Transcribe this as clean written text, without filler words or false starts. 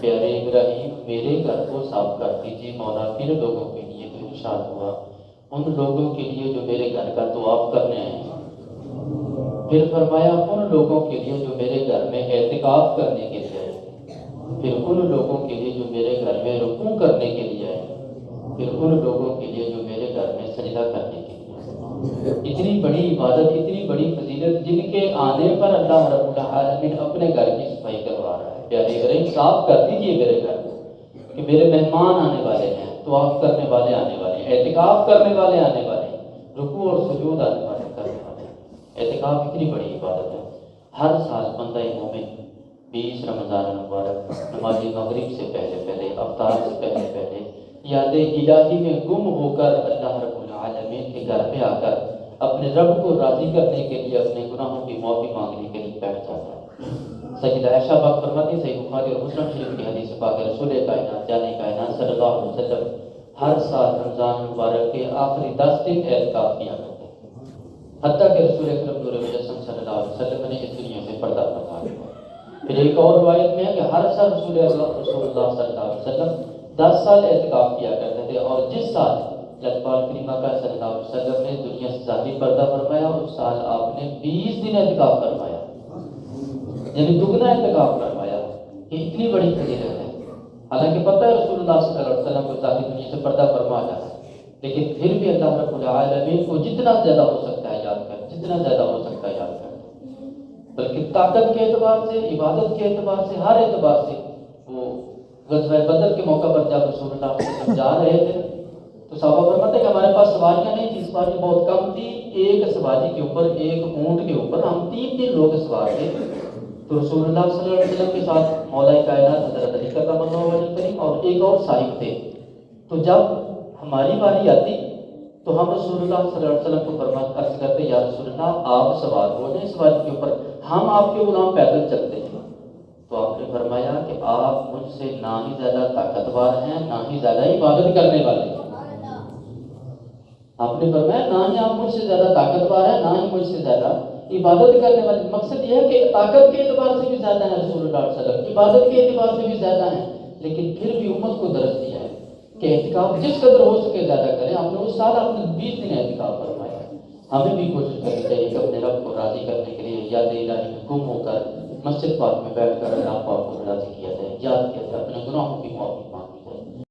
پیارے ابراہیم میرے گھر کو صاف کر دیجیے مولا۔ پھر لوگوں کے لیے جو ارشاد ہوا ان لوگوں کے لیے جو میرے گھر کا طواف کرنے آئے ہیں۔ پھر فرمایا ان لوگوں کے لیے جو میرے گھر میں اعتکاف کرنے کے لیے آئے ہیں۔ پھر ان لوگوں کے لیے جو میرے گھر میں رکوع کرنے کے لیے آئے ہیں۔ پھر ان لوگوں کے لیے جو میرے گھر میں سجدہ کرنے کے لیے آئے ہیں۔ اتنی بڑی عبادت، اتنی بڑی فضیلت جن کے آنے پر اللہ رب العالمین اپنے گھر کی صفائی کروا رہا ہے۔ پیارے ابراہیم صاف کر دیجئے میرے گھر کہ میرے مہمان آنے والے ہیں، طواف کرنے والے آنے والے ہیں، اعتکاف کرنے والے آنے والے ہیں، رکوع اور سجود آنے والے کرنے والے ہیں۔ اعتکاف اتنی بڑی عبادت ہے۔ ہر سال بندہ مومن 20 رمضان المبارک نماز مغرب سے پہلے افطار سے پہلے یاد الہی میں گم ہو کر اللہ رب العالمین کے گھر پہ آ کر اپنے رب کو راضی کرنے کے لیے اپنے گناہوں کی معافی مانگنے کے لیے بیٹھ جاتا ہے۔ سیدہ عائشہ پاک فرماتی ہیں، صحیح بخاری اور مسلم شریف کی حدیث پاک ہے، رسول کائنات جانے کائنات صلی اللہ علیہ وسلم ہر سال رمضان مبارک کے آخری 10 دن اعتکاف کیا کرتے ہیں، حتیٰ کہ رسول اکرم نور مجسم صلی اللہ علیہ وسلم نے اس دنیا سے پردہ فرما لیا۔ پھر ایک اور روایت میں ہے کہ ہر سال رسول اللہ صلی اللہ علیہ وسلم 10 سال اعتکاف کیا کرتے تھے، اور جس سال لجپال کریمہ کا صلی اللہ علیہ وسلم نے دنیا سے ذاتی پردہ فرمایا اس سال آپ نے 20 دن اعتکاف فرمایا، یعنی دگنا اعتکاف فرمایا۔ یہ اتنی بڑی فضیلت ہے۔ حالانکہ پتہ ہے رسول اللہ صلی اللہ علیہ وسلم کو ذاتی دنیا سے پردہ فرما جاتا ہے، لیکن پھر بھی اللہ رب العالمین کو جتنا زیادہ ہو سکتا ہے یاد کر، جتنا زیادہ ہو سکتا ہے یاد کر، بلکہ طاقت کے اعتبار سے، عبادت کے اعتبار سے، ہر اعتبار سے۔ وہ غزوہ بدر کے موقع پر جب رسول اللہ صلی اللہ علیہ وسلم جا رہے تھے تو صحابہ فرماتے ہیں کہ ہمارے پاس سواریاں نہیں تھیں، سواری بہت کم تھی، ایک سواری کے اوپر، ایک اونٹ کے اوپر ہم 3 لوگ سوار تھے۔ تو رسول اللہ صلی اللہ علیہ وسلم کے ساتھ مولا کائنات حضرت علی کرم اللہ وجہ کریم اور ایک اور صاحب تھے۔ تو جب ہماری باری آتی تو ہم رسول اللہ صلی اللہ علیہ وسلم کو فرمایا عرض کرتے، یا رسول اللہ آپ سوار ہو جائیں سواری کے اوپر، ہم آپ کے غلام پیدل چلتے ہیں۔ تو آپ نے فرمایا کہ آپ مجھ سے نہ ہی زیادہ طاقتور ہیں، نہ ہی زیادہ عبادت کرنے والے ہیں۔ آپ نے فرمایا نہ ہی آپ مجھ سے زیادہ طاقتور ہیں، نہ ہی مجھ سے زیادہ عبادت کرنے والے۔ مقصد یہ ہے کہ طاقت کے اعتبار سے بھی زیادہ ہیں رسول اللہ صلی اللہ علیہ وسلم، عبادت کے اعتبار سے بھی زیادہ ہیں، لیکن پھر بھی امت کو درس دیا ہے کہ اعتکاف جس قدر ہو سکے زیادہ کریں۔ آپ نے اس سال آپ نے 20 دن اعتکاف فرمایا۔ ہمیں بھی کوشش کرنی چاہیے کہ اپنے رب کو راضی کرنے کے لیے یاد الہی میں گم ہو کر مسجد پاک میں بیٹھ کر اللہ پاک کو راضی کیا جائے، یاد کیا جائے، اپنے گناہوں کی معافی